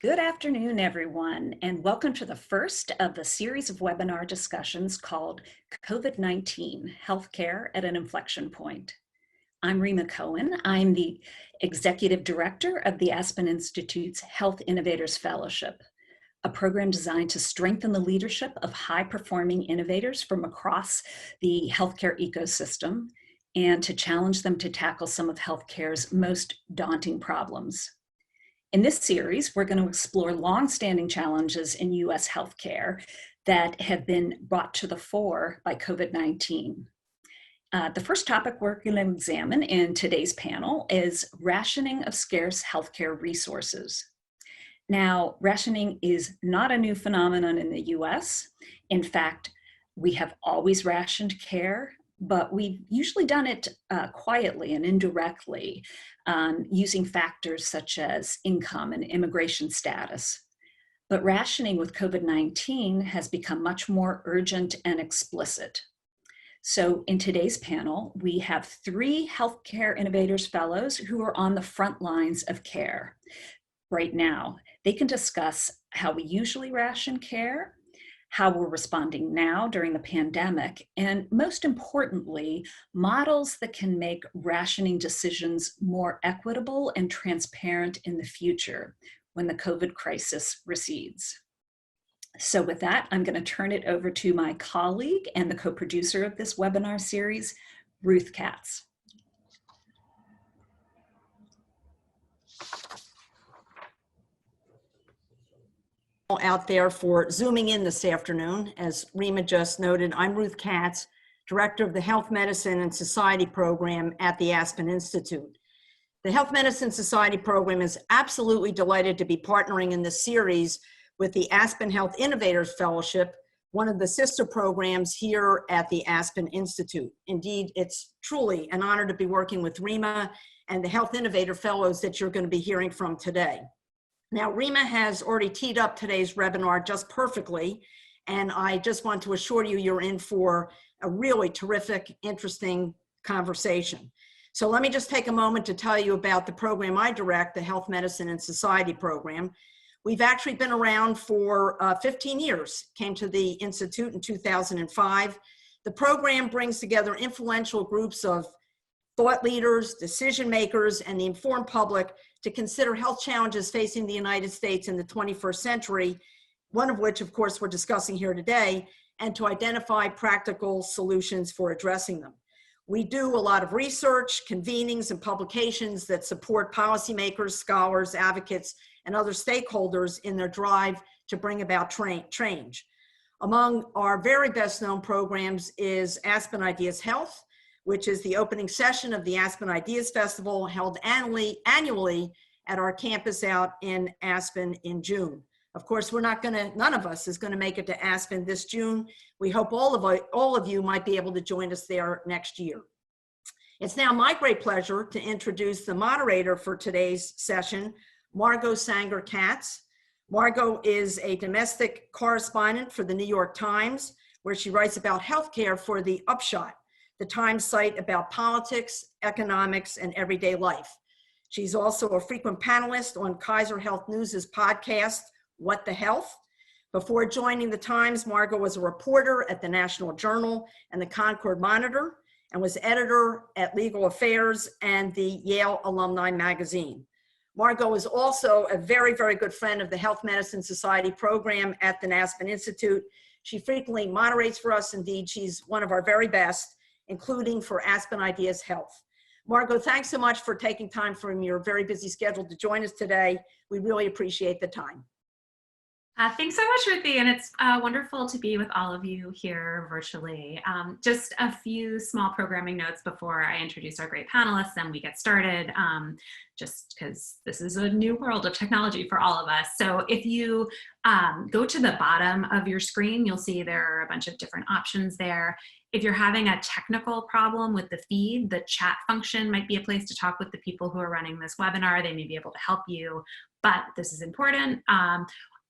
Good afternoon, everyone, and welcome to the first of the series of webinar discussions called COVID-19, Healthcare at an Inflection Point. I'm Rima Cohen. I'm the Executive Director of the Aspen Institute's Health Innovators Fellowship, a program designed to strengthen the leadership of high-performing innovators from across the healthcare ecosystem and to challenge them to tackle some of healthcare's most daunting problems. In this series, we're going to explore long-standing challenges in U.S. healthcare that have been brought to the fore by COVID-19. The first topic we're going to examine in today's panel is rationing of scarce healthcare resources. Now, rationing is not a new phenomenon in the U.S. In fact, we have always rationed care, but we've usually done it quietly and indirectly, using factors such as income and immigration status. But rationing with COVID-19 has become much more urgent and explicit. So in today's panel, we have 3 Healthcare Innovators Fellows who are on the front lines of care right now. They can discuss how we usually ration care, how we're responding now during the pandemic, and most importantly, models that can make rationing decisions more equitable and transparent in the future when the COVID crisis recedes. So with that, I'm going to turn it over to my colleague and the co-producer of this webinar series, Ruth Katz. Out there for zooming in this afternoon. As Rima just noted, I'm Ruth Katz, Director of the Health Medicine and Society Program at the Aspen Institute. The Health Medicine Society Program is absolutely delighted to be partnering in this series with the Aspen Health Innovators Fellowship, one of the sister programs here at the Aspen Institute. Indeed, it's truly an honor to be working with Rima and the Health Innovator Fellows that you're going to be hearing from today. Now, Rima has already teed up today's webinar just perfectly, and I just want to assure you you're in for a really terrific, interesting conversation. So let me just take a moment to tell you about the program I direct, the Health Medicine and Society Program. We've actually been around for 15 years, came to the Institute in 2005. The program brings together influential groups of thought leaders, decision makers, and the informed public to consider health challenges facing the United States in the 21st century, one of which, of course, we're discussing here today, and to identify practical solutions for addressing them. We do a lot of research, convenings, and publications that support policymakers, scholars, advocates, and other stakeholders in their drive to bring about change. Among our very best known programs is Aspen Ideas Health, which is the opening session of the Aspen Ideas Festival held annually at our campus out in Aspen in June. Of course, none of us is gonna make it to Aspen this June. We hope all of you might be able to join us there next year. It's now my great pleasure to introduce the moderator for today's session, Margot Sanger-Katz. Margot is a domestic correspondent for the New York Times, where she writes about healthcare for the Upshot, the Times site about politics, economics, and everyday life. She's also a frequent panelist on Kaiser Health News' podcast, What the Health? Before joining the Times, Margot was a reporter at the National Journal and the Concord Monitor, and was editor at Legal Affairs and the Yale Alumni Magazine. Margot is also a very, very good friend of the Health Medicine Society program at the Aspen Institute. She frequently moderates for us. Indeed, she's one of our very best, including for Aspen Ideas Health. Margot, thanks so much for taking time from your very busy schedule to join us today. We really appreciate the time. Thanks so much, Ruthie, and it's wonderful to be with all of you here virtually. Just a few small programming notes before I introduce our great panelists and we get started, just because this is a new world of technology for all of us. So if you go to the bottom of your screen, you'll see there are a bunch of different options there. If you're having a technical problem with the feed, the chat function might be a place to talk with the people who are running this webinar. They may be able to help you, but this is important.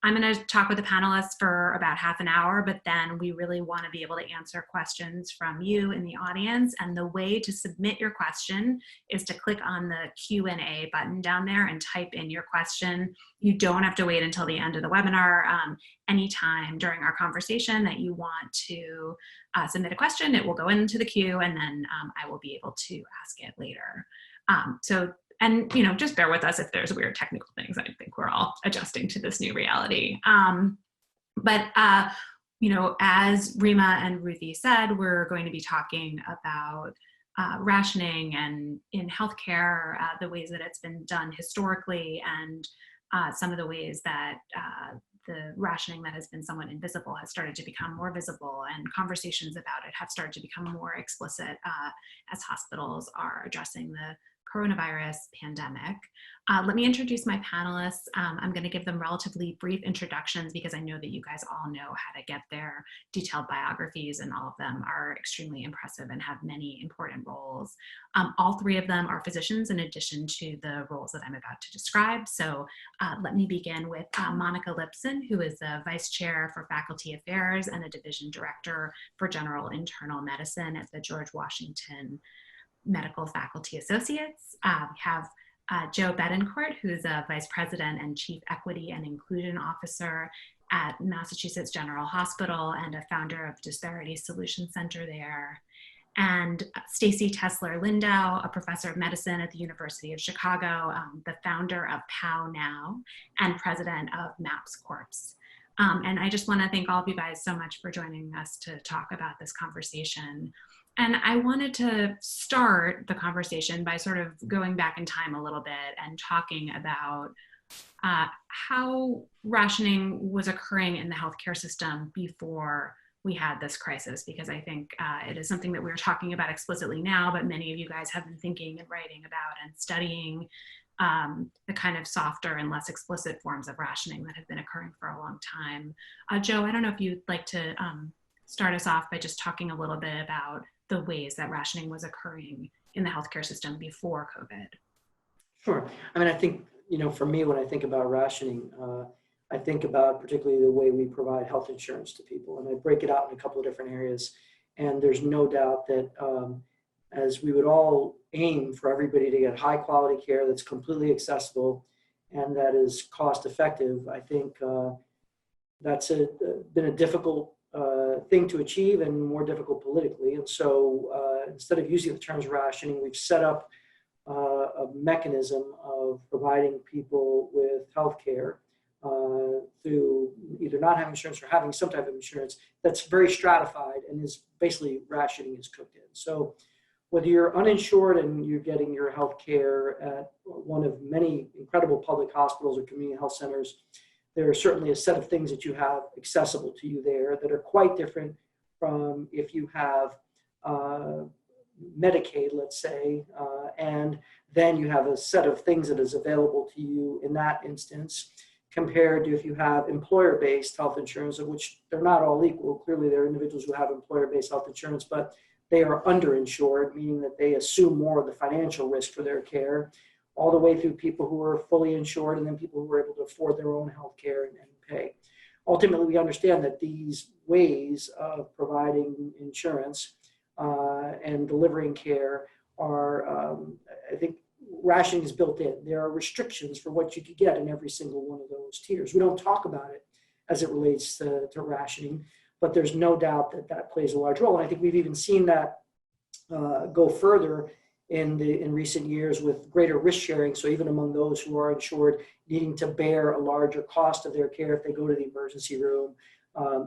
I'm going to talk with the panelists for about half an hour, but then we really want to be able to answer questions from you in the audience. And the way to submit your question is to click on the Q&A button down there and type in your question. You don't have to wait until the end of the webinar. Anytime during our conversation that you want to submit a question, it will go into the queue, and then I will be able to ask it later. And just bear with us if there's weird technical things. I think we're all adjusting to this new reality. But as Rima and Ruthie said, we're going to be talking about rationing and in healthcare, the ways that it's been done historically, and some of the ways that the rationing that has been somewhat invisible has started to become more visible, and conversations about it have started to become more explicit as hospitals are addressing the coronavirus pandemic. Let me introduce my panelists. I'm going to give them relatively brief introductions because I know that you guys all know how to get their detailed biographies, and all of them are extremely impressive and have many important roles. All three of them are physicians in addition to the roles that I'm about to describe. So let me begin with Monica Lipson, who is the Vice Chair for Faculty Affairs and a Division Director for General Internal Medicine at the George Washington Medical Faculty Associates. We have Joe Betancourt, who's a Vice President and Chief Equity and Inclusion Officer at Massachusetts General Hospital and a founder of Disparity Solution Center there. And Stacy Lindau, a professor of medicine at the University of Chicago, the founder of POW Now and president of MAPS Corps. And I just want to thank all of you guys so much for joining us to talk about this conversation. And I wanted to start the conversation by sort of going back in time a little bit and talking about how rationing was occurring in the healthcare system before we had this crisis, because I think it is something that we're talking about explicitly now, but many of you guys have been thinking and writing about and studying the kind of softer and less explicit forms of rationing that have been occurring for a long time. Joe, I don't know if you'd like to start us off by just talking a little bit about the ways that rationing was occurring in the healthcare system before COVID. Sure. I mean, I think, for me, when I think about rationing, I think about particularly the way we provide health insurance to people. And I break it out in a couple of different areas. And there's no doubt that as we would all aim for everybody to get high quality care that's completely accessible and that is cost effective, I think that's been a difficult thing to achieve and more difficult politically. And so instead of using the terms rationing, we've set up a mechanism of providing people with health care through either not having insurance or having some type of insurance that's very stratified and is basically rationing is cooked in. So whether you're uninsured and you're getting your health care at one of many incredible public hospitals or community health centers, there are certainly a set of things that you have accessible to you there that are quite different from if you have Medicaid, let's say, and then you have a set of things that is available to you in that instance compared to if you have employer-based health insurance, of which they're not all equal. Clearly, there are individuals who have employer-based health insurance, but they are underinsured, meaning that they assume more of the financial risk for their care, all the way through people who are fully insured and then people who are able to afford their own health care and pay. Ultimately, we understand that these ways of providing insurance and delivering care are, I think, rationing is built in. There are restrictions for what you could get in every single one of those tiers. We don't talk about it as it relates to rationing, but there's no doubt that that plays a large role. And I think we've even seen that go further in recent years with greater risk sharing. So even among those who are insured, needing to bear a larger cost of their care if they go to the emergency room,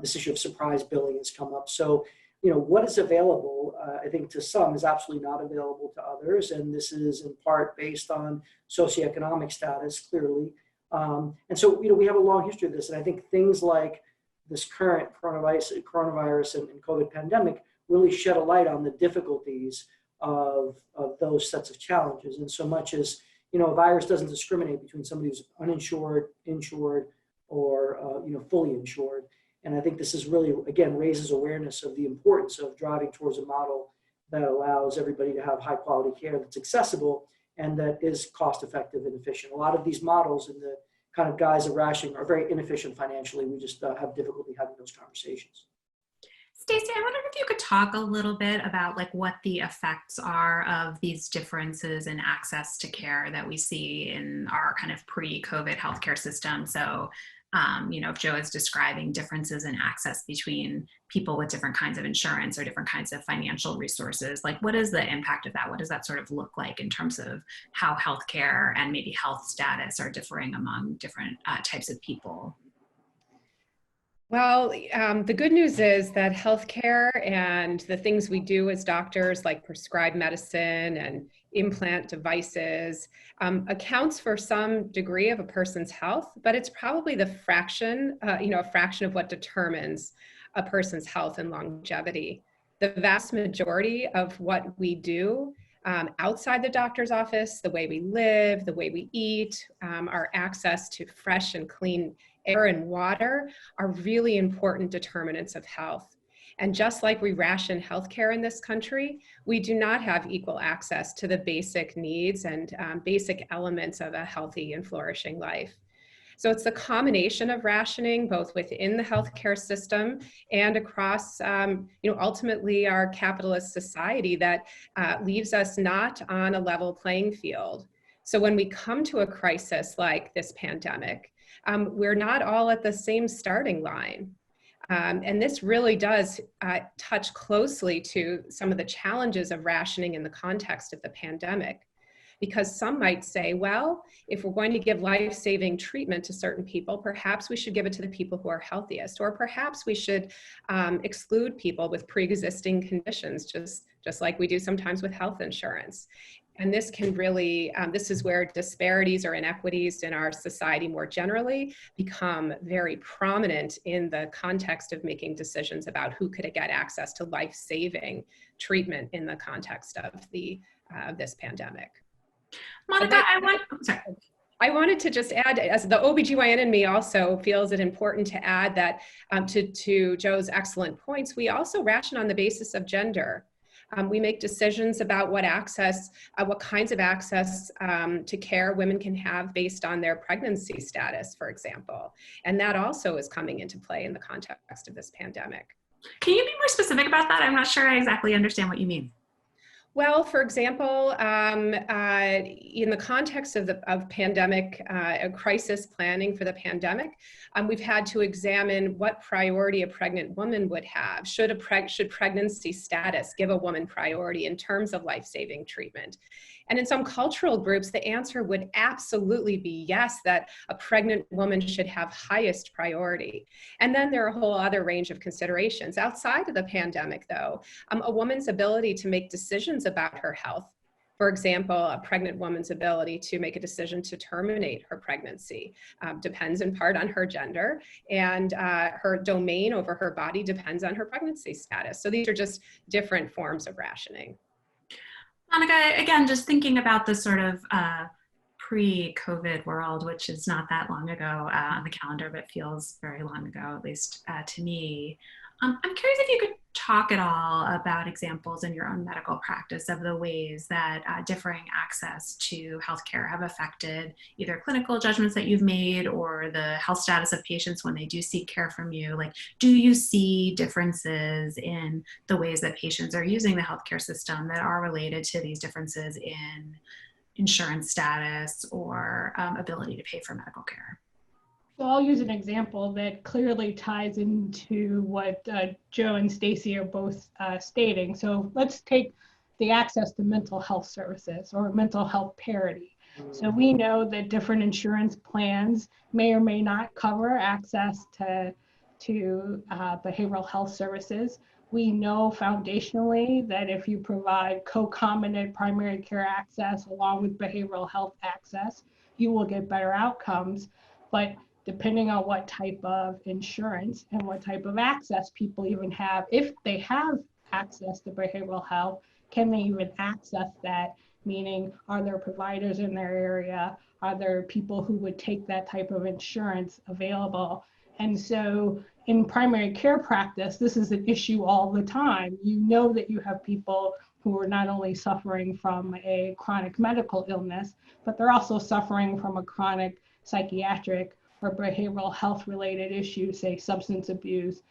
this issue of surprise billing has come up. So, what is available, I think to some is absolutely not available to others. And this is in part based on socioeconomic status, clearly. And so, we have a long history of this. And I think things like this current coronavirus and COVID pandemic really shed a light on the difficulties of those sets of challenges. And so much as, a virus doesn't discriminate between somebody who's uninsured, insured, or, fully insured. And I think this is really, again, raises awareness of the importance of driving towards a model that allows everybody to have high quality care that's accessible and that is cost effective and efficient. A lot of these models in the kind of guise of rationing are very inefficient financially. We just have difficulty having those conversations. Stacy, I wondered if you could talk a little bit about like what the effects are of these differences in access to care that we see in our kind of pre-COVID healthcare system. So, if Joe is describing differences in access between people with different kinds of insurance or different kinds of financial resources, like what is the impact of that? What does that sort of look like in terms of how healthcare and maybe health status are differing among different types of people? Well, the good news is that healthcare and the things we do as doctors, like prescribe medicine and implant devices, accounts for some degree of a person's health, but it's probably the fraction, a fraction of what determines a person's health and longevity. The vast majority of what we do outside the doctor's office, the way we live, the way we eat, our access to fresh and clean air and water are really important determinants of health. And just like we ration healthcare in this country, we do not have equal access to the basic needs and basic elements of a healthy and flourishing life. So it's the combination of rationing, both within the healthcare system and across, ultimately our capitalist society that leaves us not on a level playing field. So when we come to a crisis like this pandemic, we're not all at the same starting line. And this really does touch closely to some of the challenges of rationing in the context of the pandemic. Because some might say, well, if we're going to give life-saving treatment to certain people, perhaps we should give it to the people who are healthiest, or perhaps we should exclude people with pre-existing conditions, just like we do sometimes with health insurance. And this can really, this is where disparities or inequities in our society more generally become very prominent in the context of making decisions about who could get access to life-saving treatment in the context of this pandemic. Monica, I wanted to just add, as the OBGYN in me also feels it important to add that to Joe's excellent points, we also ration on the basis of gender. We make decisions about what kinds of access to care women can have based on their pregnancy status, for example. And that also is coming into play in the context of this pandemic. Can you be more specific about that? I'm not sure I exactly understand what you mean. Well, for example, in the context of pandemic crisis planning for the pandemic, we've had to examine what priority a pregnant woman would have. Should pregnancy status give a woman priority in terms of life-saving treatment? And in some cultural groups, the answer would absolutely be yes, that a pregnant woman should have highest priority. And then there are a whole other range of considerations. Outside of the pandemic, though, a woman's ability to make decisions about her health, for example, a pregnant woman's ability to make a decision to terminate her pregnancy depends in part on her gender, and her domain over her body depends on her pregnancy status. So these are just different forms of rationing. Monica, again, just thinking about the sort of pre-COVID world, which is not that long ago on the calendar, but feels very long ago, at least to me. I'm curious if you could talk at all about examples in your own medical practice of the ways that differing access to healthcare have affected either clinical judgments that you've made or the health status of patients when they do seek care from you. Like, do you see differences in the ways that patients are using the healthcare system that are related to these differences in insurance status or ability to pay for medical care? So I'll use an example that clearly ties into what Joe and Stacy are both stating. So let's take the access to mental health services or mental health parity. So we know that different insurance plans may or may not cover access to behavioral health services. We know foundationally that if you provide concomitant primary care access along with behavioral health access, you will get better outcomes. But depending on what type of insurance and what type of access people even have, if they have access to behavioral health, can they even access that? Meaning, are there providers in their area? Are there people who would take that type of insurance available? And so in primary care practice, this is an issue all the time. You know that you have people who are not only suffering from a chronic medical illness, but they're also suffering from a chronic psychiatric or behavioral health related issues, say substance abuse,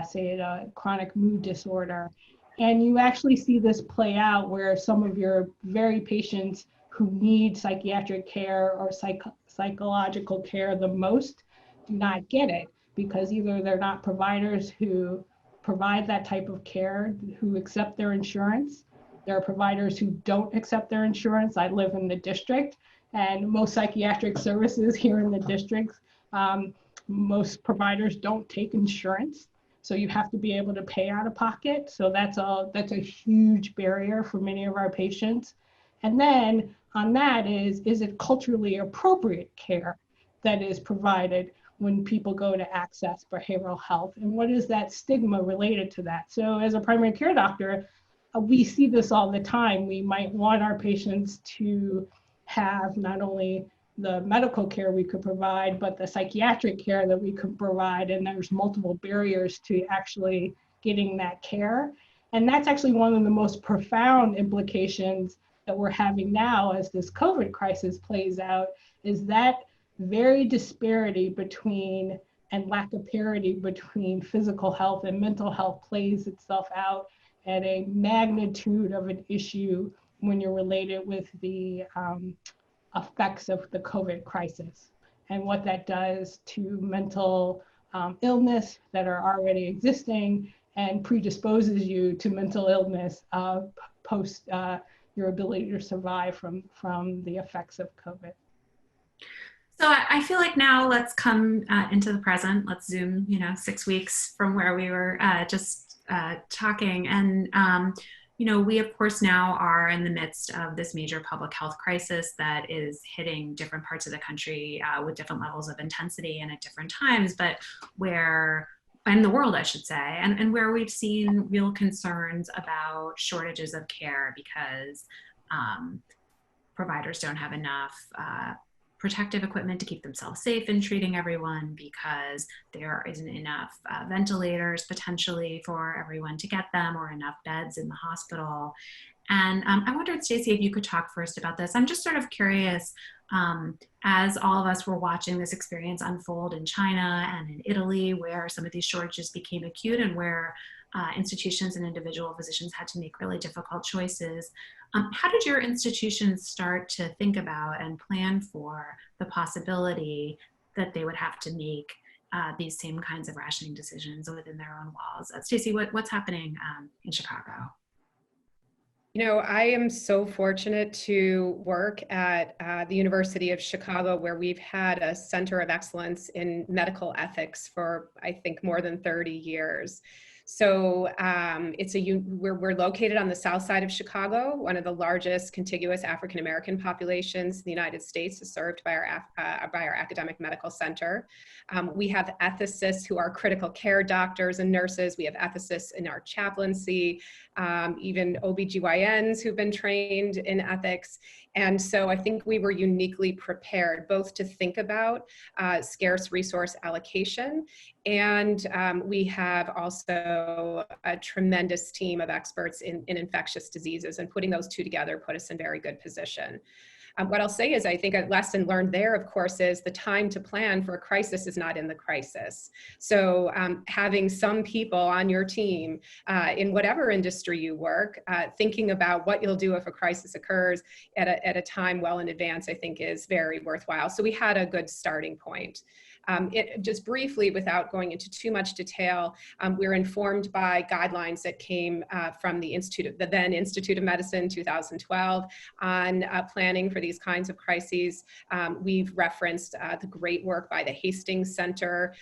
say a chronic mood disorder. And you actually see this play out where some of your very patients who need psychiatric care or psychological care the most do not get it, because either they're not providers who provide that type of care, who accept their insurance. There are providers who don't accept their insurance. I live in the district, and most psychiatric services here in the district, most providers don't take insurance. So you have to be able to pay out of pocket. So that's a huge barrier for many of our patients. And then on that is it culturally appropriate care that is provided when people go to access behavioral health? And what is that stigma related to that? So as a primary care doctor, we see this all the time. We might want our patients to have not only the medical care we could provide, but the psychiatric care that we could provide. And there's multiple barriers to actually getting that care. And that's actually one of the most profound implications that we're having now as this COVID crisis plays out, is that very disparity between and lack of parity between physical health and mental health plays itself out at a magnitude of an issue when you're related with the effects of the COVID crisis and what that does to mental illness that are already existing and predisposes you to mental illness post your ability to survive from the effects of COVID. So I feel like now let's come into the present. Let's zoom, 6 weeks from where we were just talking. And, we of course now are in the midst of this major public health crisis that is hitting different parts of the country with different levels of intensity and at different times, but in the world, I should say, and where we've seen real concerns about shortages of care because providers don't have enough protective equipment to keep themselves safe in treating everyone, because there isn't enough ventilators potentially for everyone to get them, or enough beds in the hospital. And I wondered, Stacy, if you could talk first about this. I'm just sort of curious, as all of us were watching this experience unfold in China and in Italy, where some of these shortages became acute and where institutions and individual physicians had to make really difficult choices. How did your institutions start to think about and plan for the possibility that they would have to make these same kinds of rationing decisions within their own walls? Stacy, what's happening in Chicago? I am so fortunate to work at the University of Chicago, where we've had a center of excellence in medical ethics for, I think, more than 30 years. So we're located on the south side of Chicago. One of the largest contiguous African-American populations in the United States is served by our academic medical center. We have ethicists who are critical care doctors and nurses. We have ethicists in our chaplaincy, even OBGYNs who've been trained in ethics. And so I think we were uniquely prepared both to think about scarce resource allocation, and we have also a tremendous team of experts in infectious diseases, and putting those two together put us in very good position. What I'll say is, I think a lesson learned there, of course, is the time to plan for a crisis is not in the crisis. So having some people on your team in whatever industry you work, thinking about what you'll do if a crisis occurs at a time well in advance, I think is very worthwhile. So we had a good starting point. Just briefly, without going into too much detail, we're informed by guidelines that came from the then Institute of Medicine, 2012, on planning for these kinds of crises. We've referenced the great work by the Hastings Center.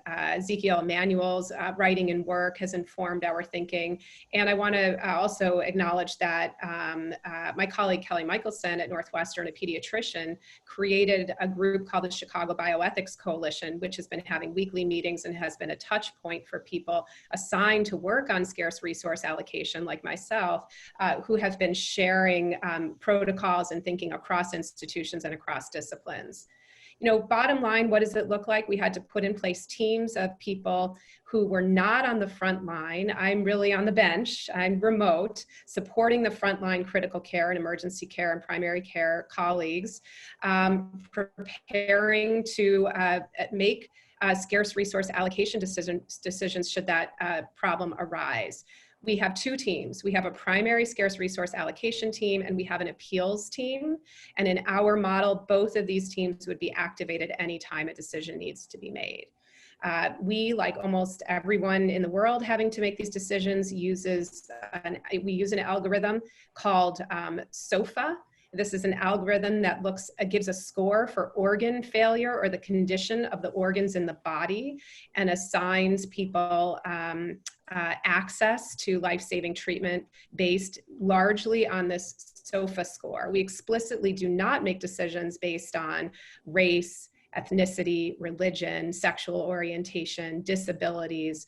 Ezekiel Emanuel's writing and work has informed our thinking. And I want to also acknowledge that my colleague Kelly Michelson at Northwestern, a pediatrician, created a group called the Chicago Bioethics Coalition, which has been having weekly meetings and has been a touch point for people assigned to work on scarce resource allocation, like myself, who have been sharing protocols protocols and thinking across institutions and across disciplines. You know, bottom line, what does it look like? We had to put in place teams of people who were not on the front line. I'm really on the bench. I'm remote, supporting the frontline critical care and emergency care and primary care colleagues, preparing to make scarce resource allocation decisions should that problem arise. We have two teams. We have a primary scarce resource allocation team and we have an appeals team. And in our model, both of these teams would be activated anytime a decision needs to be made. We, like almost everyone in the world having to make these decisions, we use an algorithm called SOFA. This is an algorithm that gives a score for organ failure or the condition of the organs in the body and assigns people access to life-saving treatment based largely on this SOFA score. We explicitly do not make decisions based on race, ethnicity, religion, sexual orientation, disabilities,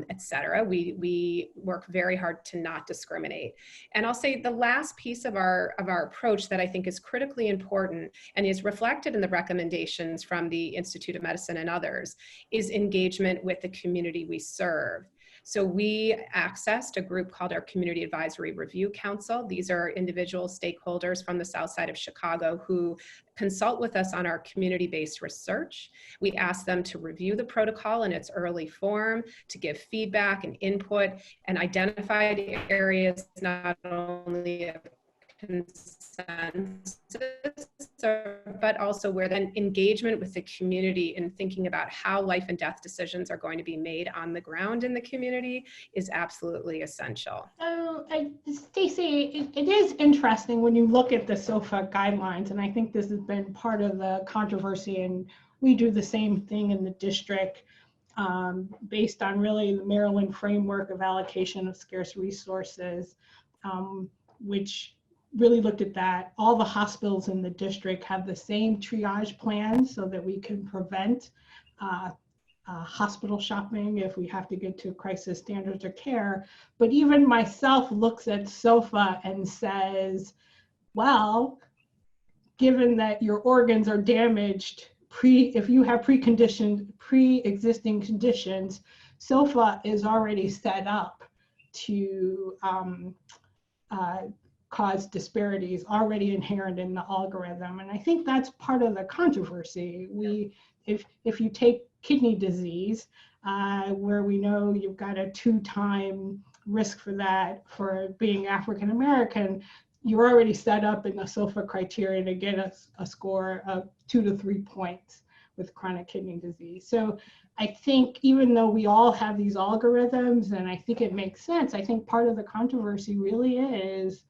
etc. We work very hard to not discriminate. And I'll say the last piece of our approach that I think is critically important and is reflected in the recommendations from the Institute of Medicine and others is engagement with the community we serve. So we accessed a group called our Community Advisory Review Council. These are individual stakeholders from the South Side of Chicago who consult with us on our community-based research. We ask them to review the protocol in its early form, to give feedback and input, and identify the areas not only of consensus, but also where then engagement with the community in thinking about how life and death decisions are going to be made on the ground in the community is absolutely essential. So, Stacy, it is interesting when you look at the SOFA guidelines, and I think this has been part of the controversy, and we do the same thing in the district based on really the Maryland framework of allocation of scarce resources, which really looked at that. All the hospitals in the district have the same triage plans so that we can prevent hospital shopping if we have to get to crisis standards of care. But even myself looks at SOFA and says, well, given that your organs are damaged, if you have pre-existing conditions, SOFA is already set up to cause disparities already inherent in the algorithm. And I think that's part of the controversy. If you take kidney disease, where we know you've got a 2-time risk for that for being African American, you're already set up in the SOFA criteria to get a score of 2 to 3 points with chronic kidney disease. So I think even though we all have these algorithms, and I think it makes sense, I think part of the controversy really is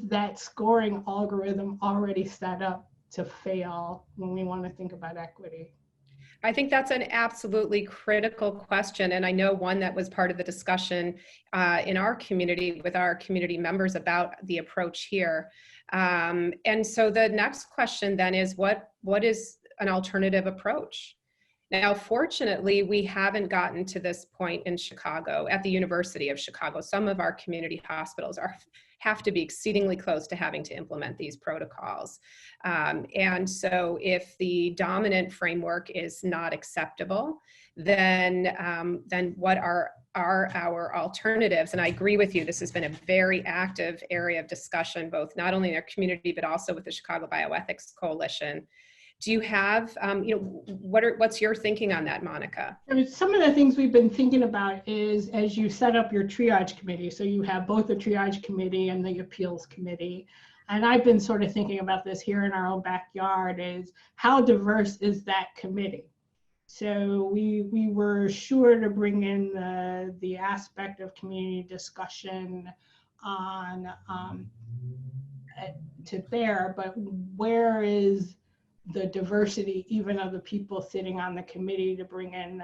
that scoring algorithm already set up to fail when we want to think about equity? I think that's an absolutely critical question. And I know one that was part of the discussion in our community with our community members about the approach here. And so the next question then is what is an alternative approach? Now, fortunately, we haven't gotten to this point in Chicago, at the University of Chicago. Some of our community hospitals have to be exceedingly close to having to implement these protocols. And so if the dominant framework is not acceptable, then what are our alternatives? And I agree with you, this has been a very active area of discussion, both not only in our community, but also with the Chicago Bioethics Coalition. Do you have, what's your thinking on that, Monica? Some of the things we've been thinking about is as you set up your triage committee, so you have both the triage committee and the appeals committee. And I've been sort of thinking about this here in our own backyard is how diverse is that committee? So we were sure to bring in the aspect of community discussion on to bear, but where is the diversity even of the people sitting on the committee to bring in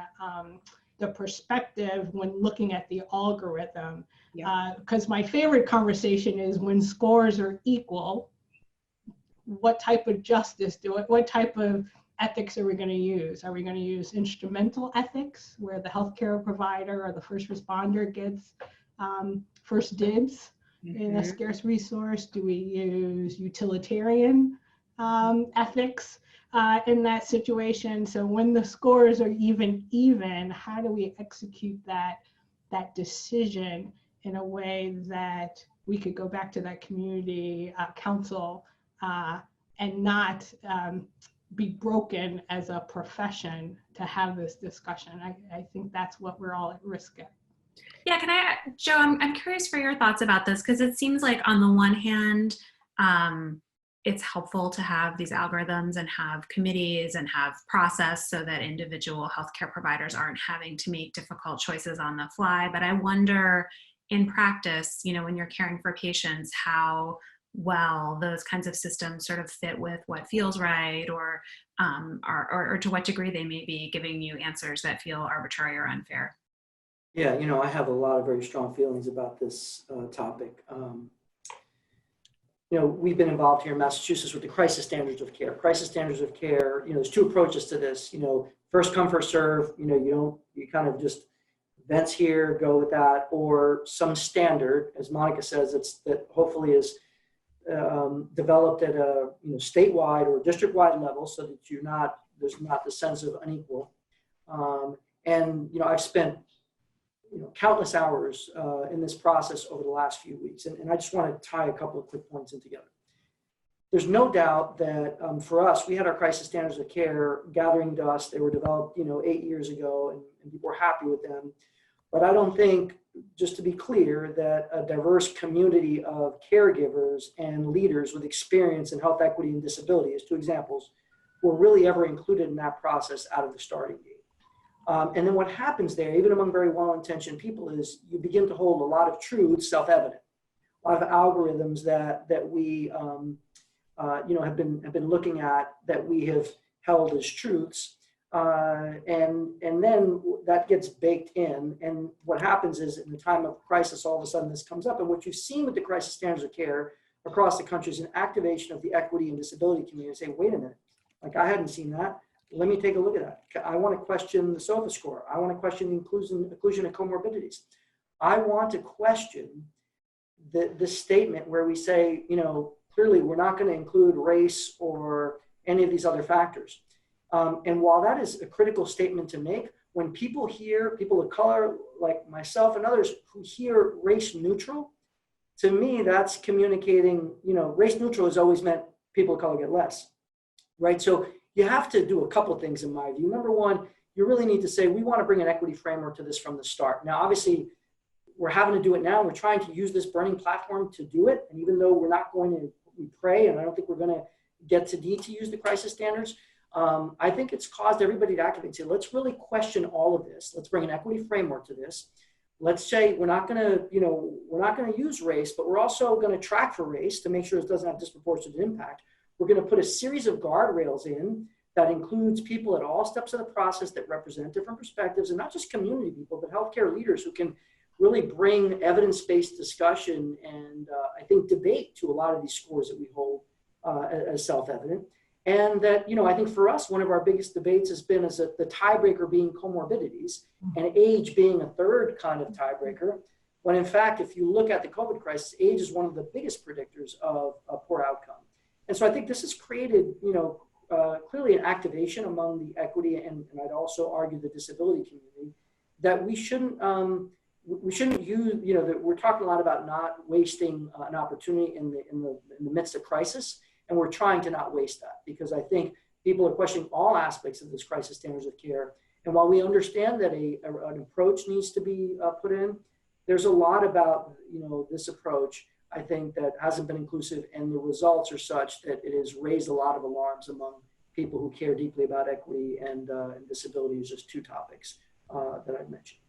the perspective when looking at the algorithm? Because my favorite conversation is when scores are equal, what type of justice what type of ethics are we going to use? Are we going to use instrumental ethics where the healthcare provider or the first responder gets first dibs? in a scarce resource? Do we use utilitarian ethics in that situation? So when the scores are even, how do we execute that decision in a way that we could go back to that community council and not be broken as a profession to have this discussion? I think that's what we're all at risk of. Yeah, Joe, I'm curious for your thoughts about this, because it seems like on the one hand, it's helpful to have these algorithms and have committees and have process so that individual healthcare providers aren't having to make difficult choices on the fly. But I wonder, in practice, when you're caring for patients, how well those kinds of systems sort of fit with what feels right, or to what degree they may be giving you answers that feel arbitrary or unfair. Yeah, I have a lot of very strong feelings about this topic. We've been involved here in Massachusetts with the crisis standards of care. Crisis standards of care, there's two approaches to this. First come, first serve. You kind of just vents here, go with that, or some standard, as Monica says, that hopefully is developed at a statewide or district-wide level, so that there's not the sense of unequal. I've spent countless hours in this process over the last few weeks. And I just want to tie a couple of quick points in together. There's no doubt that for us, we had our crisis standards of care gathering dust. They were developed, 8 years ago, and people were happy with them. But I don't think, just to be clear, that a diverse community of caregivers and leaders with experience in health equity and disability, as two examples, were really ever included in that process out of the starting gate. And then what happens there, even among very well-intentioned people, is you begin to hold a lot of truths self-evident, a lot of algorithms that we have been looking at, that we have held as truths, and then that gets baked in. And what happens is, in the time of crisis, all of a sudden this comes up. And what you've seen with the crisis standards of care across the country is an activation of the equity and disability community. Say, wait a minute, like I hadn't seen that. Let me take a look at that. I want to question the SOFA score. I want to question the inclusion of comorbidities. I want to question the statement where we say, clearly we're not going to include race or any of these other factors. And while that is a critical statement to make, when people of color like myself and others who hear race neutral, to me, that's communicating, race neutral has always meant people of color get less, right? So you have to do a couple of things in my view. Number one, you really need to say, we want to bring an equity framework to this from the start. Now, obviously, we're having to do it now. We're trying to use this burning platform to do it. And even though we're not going to, we pray, and I don't think we're going to get to need to use the crisis standards, I think it's caused everybody to activate and say, let's really question all of this. Let's bring an equity framework to this. Let's say we're not going to use race, but we're also going to track for race to make sure it doesn't have disproportionate impact. We're going to put a series of guardrails in that includes people at all steps of the process that represent different perspectives, and not just community people, but healthcare leaders who can really bring evidence-based discussion and I think debate to a lot of these scores that we hold as self-evident. And that, I think for us, one of our biggest debates has been the tiebreaker being comorbidities and age being a third kind of tiebreaker. When in fact, if you look at the COVID crisis, age is one of the biggest predictors of a poor outcome. And so I think this has created, clearly an activation among the equity and I'd also argue the disability community that we shouldn't use, that we're talking a lot about not wasting an opportunity in the midst of crisis, and we're trying to not waste that, because I think people are questioning all aspects of this crisis standards of care. And while we understand that an approach needs to be put in, there's a lot about this approach, I think, that hasn't been inclusive, and the results are such that it has raised a lot of alarms among people who care deeply about equity and disability, is just two topics that I've mentioned.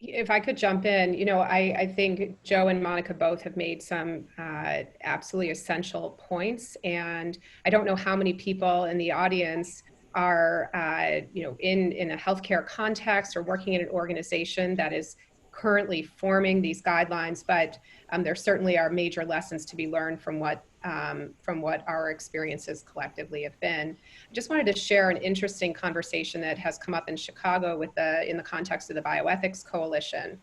If I could jump in, I think Joe and Monica both have made some absolutely essential points, and I don't know how many people in the audience are, in a healthcare context or working in an organization that is currently forming these guidelines, but there certainly are major lessons to be learned from what our experiences collectively have been. I just wanted to share an interesting conversation that has come up in Chicago in the context of the Bioethics Coalition.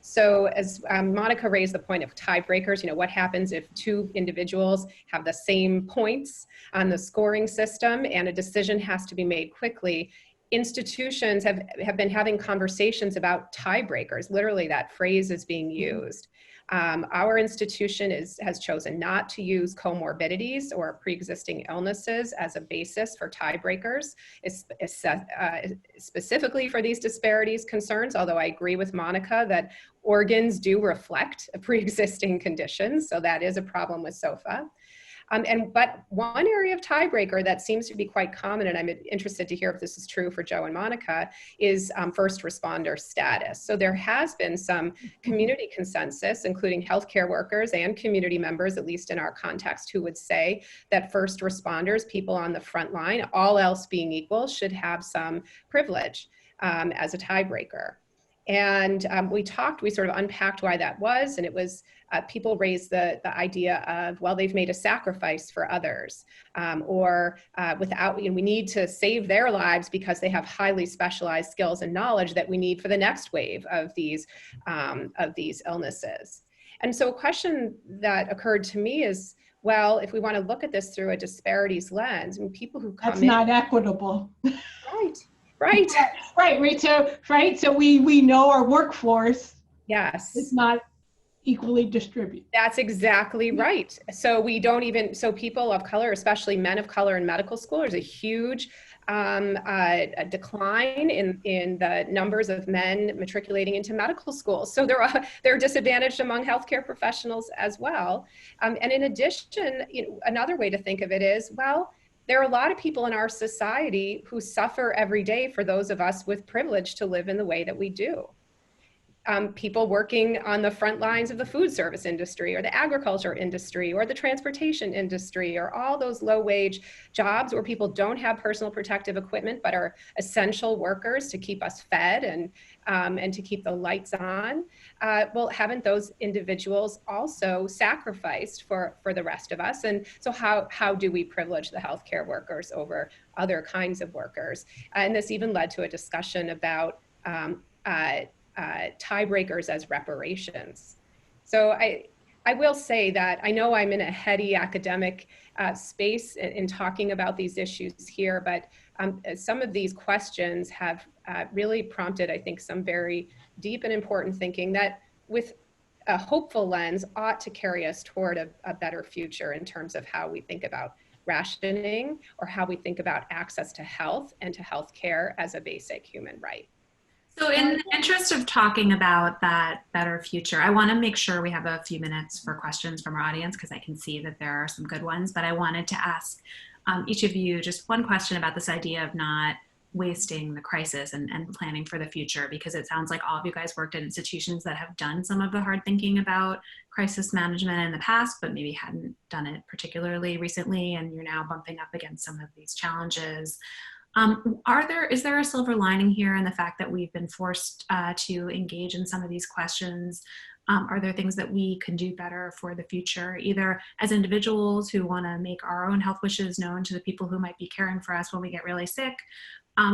So as Monica raised the point of tiebreakers, what happens if two individuals have the same points on the scoring system and a decision has to be made quickly? Institutions have been having conversations about tiebreakers. Literally, that phrase is being used. Our institution has chosen not to use comorbidities or pre-existing illnesses as a basis for tiebreakers, specifically for these disparities concerns, although I agree with Monica that organs do reflect pre-existing conditions, so that is a problem with SOFA. But one area of tiebreaker that seems to be quite common, and I'm interested to hear if this is true for Joe and Monica, is first responder status. So there has been some community consensus, including healthcare workers and community members, at least in our context, who would say that first responders, people on the front line, all else being equal, should have some privilege as a tiebreaker. And we sort of unpacked why that was, and it was people raised the idea of, well, they've made a sacrifice for others, or we need to save their lives because they have highly specialized skills and knowledge that we need for the next wave of these illnesses. And so a question that occurred to me is, well, if we want to look at this through a disparities lens, people who come That's not equitable. Right. Right. So we know our workforce. Yes. It's not equally distributed. That's exactly right. So people of color, especially men of color in medical school, there's a huge a decline in the numbers of men matriculating into medical schools. So they're disadvantaged among healthcare professionals as well. And in addition, another way to think of it is, well, there are a lot of people in our society who suffer every day for those of us with privilege to live in the way that we do. People working on the front lines of the food service industry or the agriculture industry or the transportation industry, or all those low wage jobs where people don't have personal protective equipment but are essential workers to keep us fed and to keep the lights on. Well, haven't those individuals also sacrificed for the rest of us? And so how do we privilege the healthcare workers over other kinds of workers? And this even led to a discussion about tiebreakers as reparations. So I will say that I know I'm in a heady academic space in talking about these issues here, but some of these questions have really prompted, I think, some very deep and important thinking that with a hopeful lens ought to carry us toward a better future in terms of how we think about rationing or how we think about access to health and to health care as a basic human right. So in the interest of talking about that better future, I want to make sure we have a few minutes for questions from our audience, because I can see that there are some good ones, but I wanted to ask each of you just one question about this idea of not wasting the crisis and planning for the future, because it sounds like all of you guys worked at institutions that have done some of the hard thinking about crisis management in the past, but maybe hadn't done it particularly recently, and you're now bumping up against some of these challenges. Is there a silver lining here in the fact that we've been forced to engage in some of these questions? Are there things that we can do better for the future, either as individuals who want to make our own health wishes known to the people who might be caring for us when we get really sick,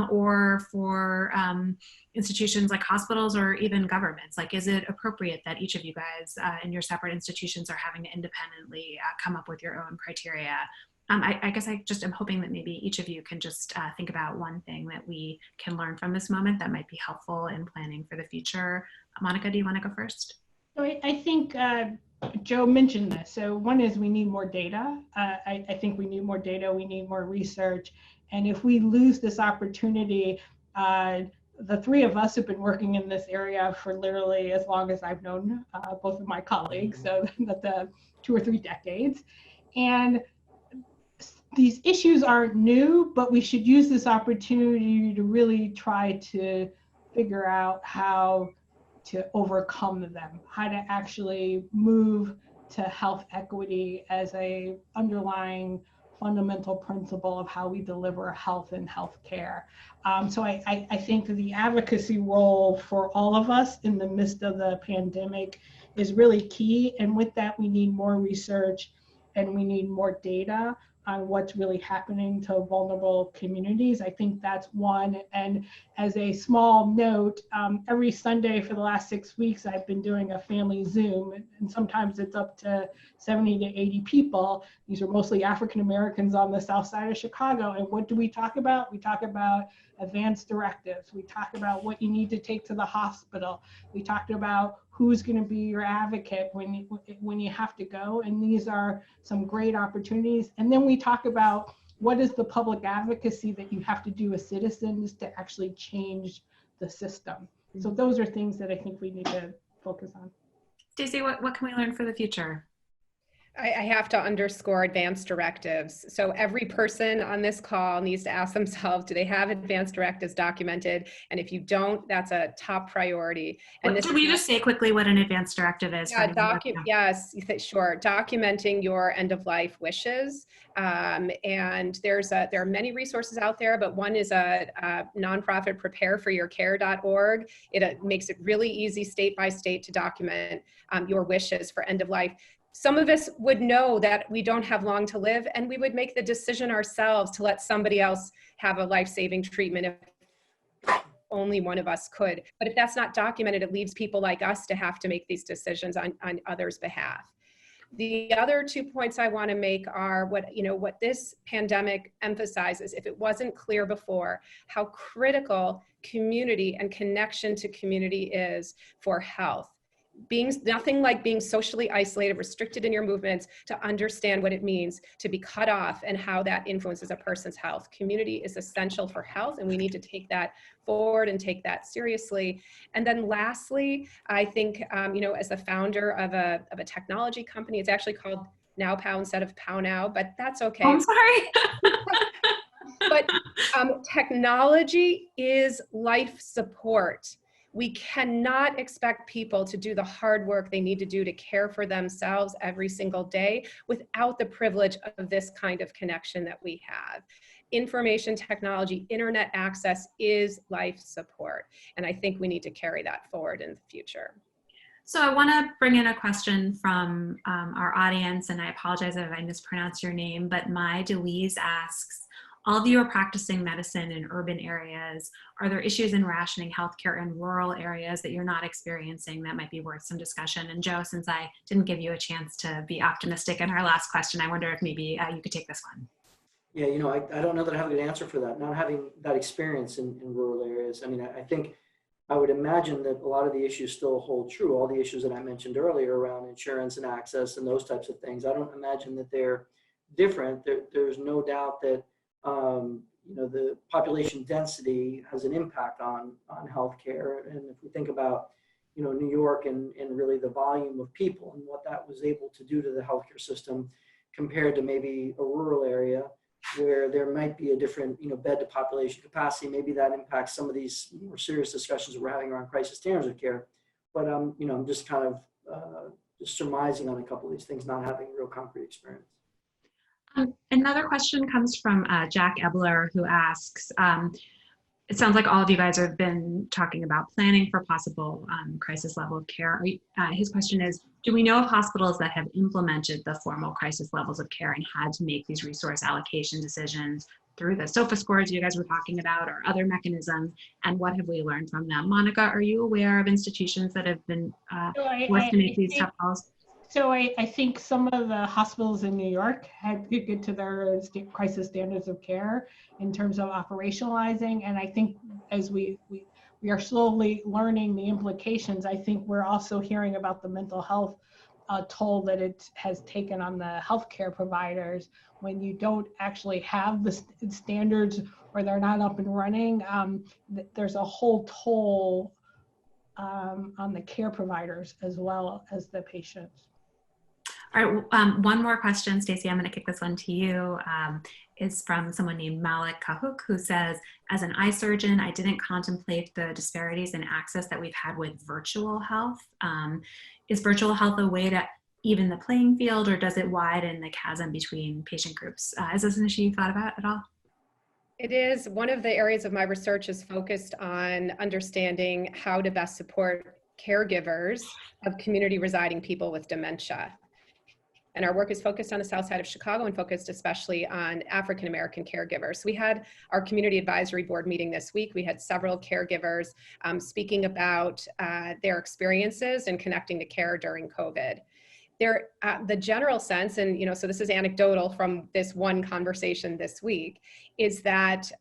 or for institutions like hospitals or even governments? Like, is it appropriate that each of you guys in your separate institutions are having to independently come up with your own criteria? I guess I just am hoping that maybe each of you can just think about one thing that we can learn from this moment that might be helpful in planning for the future. Monica, do you want to go first? So I think Joe mentioned this. So one is we need more data. I think we need more data, we need more research. And if we lose this opportunity, the three of us have been working in this area for literally as long as I've known both of my colleagues, so that's 2 or 3 decades. And these issues aren't new, but we should use this opportunity to really try to figure out how to overcome them, how to actually move to health equity as a underlying fundamental principle of how we deliver health and health care. So I think the advocacy role for all of us in the midst of the pandemic is really key. And with that, we need more research and we need more data. what's really happening to vulnerable communities. I think that's one. And as a small note, every Sunday for the last 6 weeks, I've been doing a family Zoom, and sometimes it's up to 70 to 80 people. These are mostly African Americans on the south side of Chicago. And what do we talk about? We talk about advanced directives. We talk about what you need to take to the hospital. We talked about who's going to be your advocate when you have to go. And these are some great opportunities. And then we talk about what is the public advocacy that you have to do as citizens to actually change the system. So those are things that I think we need to focus on. Stacy, what can we learn for the future? I have to underscore advanced directives. So every person on this call needs to ask themselves, do they have advanced directives documented? And if you don't, that's a top priority. And Did we just say quickly what an advanced directive is? Yeah, yes, sure. Documenting your end of life wishes. And there are many resources out there, but one is a nonprofit, prepareforyourcare.org. It makes it really easy state by state to document your wishes for end of life. Some of us would know that we don't have long to live, and we would make the decision ourselves to let somebody else have a life-saving treatment if only one of us could. But if that's not documented, it leaves people like us to have to make these decisions on others' behalf. The other 2 points I want to make are what this pandemic emphasizes, if it wasn't clear before, how critical community and connection to community is for health. Nothing like being socially isolated, restricted in your movements, to understand what it means to be cut off and how that influences a person's health. Community is essential for health, and we need to take that forward and take that seriously. And then lastly, I think, as the founder of a technology company, it's actually called NowPow instead of PowNow, but that's okay. I'm sorry. But technology is life support. We cannot expect people to do the hard work they need to do to care for themselves every single day without the privilege of this kind of connection that we have. Information technology, internet access is life support. And I think we need to carry that forward in the future. So I want to bring in a question from our audience, and I apologize if I mispronounce your name, but Mai DeWeese asks, all of you are practicing medicine in urban areas. Are there issues in rationing healthcare in rural areas that you're not experiencing that might be worth some discussion? And Joe, since I didn't give you a chance to be optimistic in our last question, I wonder if maybe you could take this one. Yeah, I don't know that I have a good answer for that. Not having that experience in rural areas. I mean, I think I would imagine that a lot of the issues still hold true. All the issues that I mentioned earlier around insurance and access and those types of things. I don't imagine that they're different. There's no doubt that the population density has an impact on healthcare. And if we think about, New York and really the volume of people and what that was able to do to the healthcare system compared to maybe a rural area where there might be a different, bed to population capacity, maybe that impacts some of these more serious discussions we're having around crisis standards of care. But, I'm just kind of just surmising on a couple of these things, not having real concrete experience. Another question comes from Jack Ebler, who asks, it sounds like all of you guys have been talking about planning for possible crisis level of care. His question is, do we know of hospitals that have implemented the formal crisis levels of care and had to make these resource allocation decisions through the SOFA scores you guys were talking about or other mechanisms? And what have we learned from them? Monica, are you aware of institutions that have been forced to make these tough calls? So I think some of the hospitals in New York had to get to their crisis standards of care in terms of operationalizing. And I think as we are slowly learning the implications, I think we're also hearing about the mental health toll that it has taken on the healthcare providers when you don't actually have the standards or they're not up and running. There's a whole toll on the care providers as well as the patients. All right, one more question, Stacy, I'm going to kick this one to you. Is from someone named Malik Kahuk, who says, as an eye surgeon, I didn't contemplate the disparities in access that we've had with virtual health. Is virtual health a way to even the playing field, or does it widen the chasm between patient groups? Is this an issue you thought about at all? It is. One of the areas of my research is focused on understanding how to best support caregivers of community residing people with dementia. And our work is focused on the South Side of Chicago and focused especially on African-American caregivers. We had our community advisory board meeting this week. We had several caregivers speaking about their experiences and connecting to care during COVID. The general sense, and so this is anecdotal from this one conversation this week, is that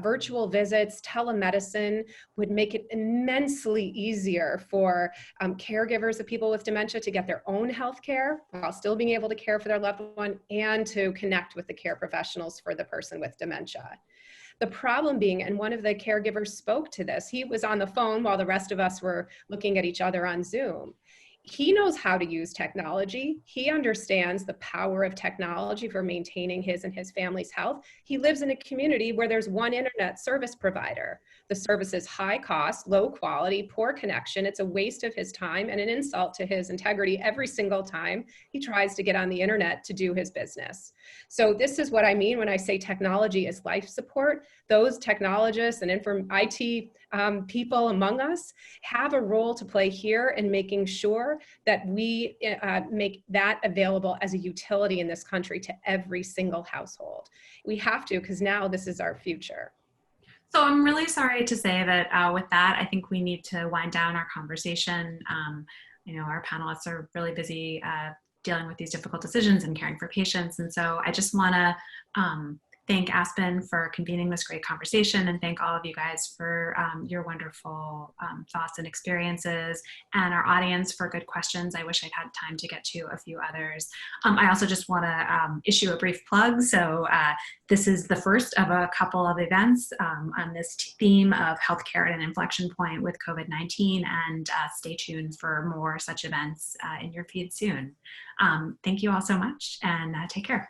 virtual visits, telemedicine would make it immensely easier for caregivers of people with dementia to get their own health care while still being able to care for their loved one and to connect with the care professionals for the person with dementia. The problem being, and one of the caregivers spoke to this, he was on the phone while the rest of us were looking at each other on Zoom. He knows how to use technology. He understands the power of technology for maintaining his and his family's health. He lives in a community where there's one internet service provider. The service is high cost, low quality, poor connection. It's a waste of his time and an insult to his integrity every single time he tries to get on the internet to do his business. So this is what I mean when I say technology is life support. Those technologists and IT people among us have a role to play here in making sure that we make that available as a utility in this country to every single household. We have to, because now this is our future. So I'm really sorry to say that with that, I think we need to wind down our conversation. Our panelists are really busy dealing with these difficult decisions and caring for patients. And so I just want to thank Aspen for convening this great conversation, and thank all of you guys for your wonderful thoughts and experiences, and our audience for good questions. I wish I'd had time to get to a few others. I also just want to issue a brief plug. So this is the first of a couple of events on this theme of healthcare at an inflection point with COVID-19, and stay tuned for more such events in your feed soon. Thank you all so much, and take care.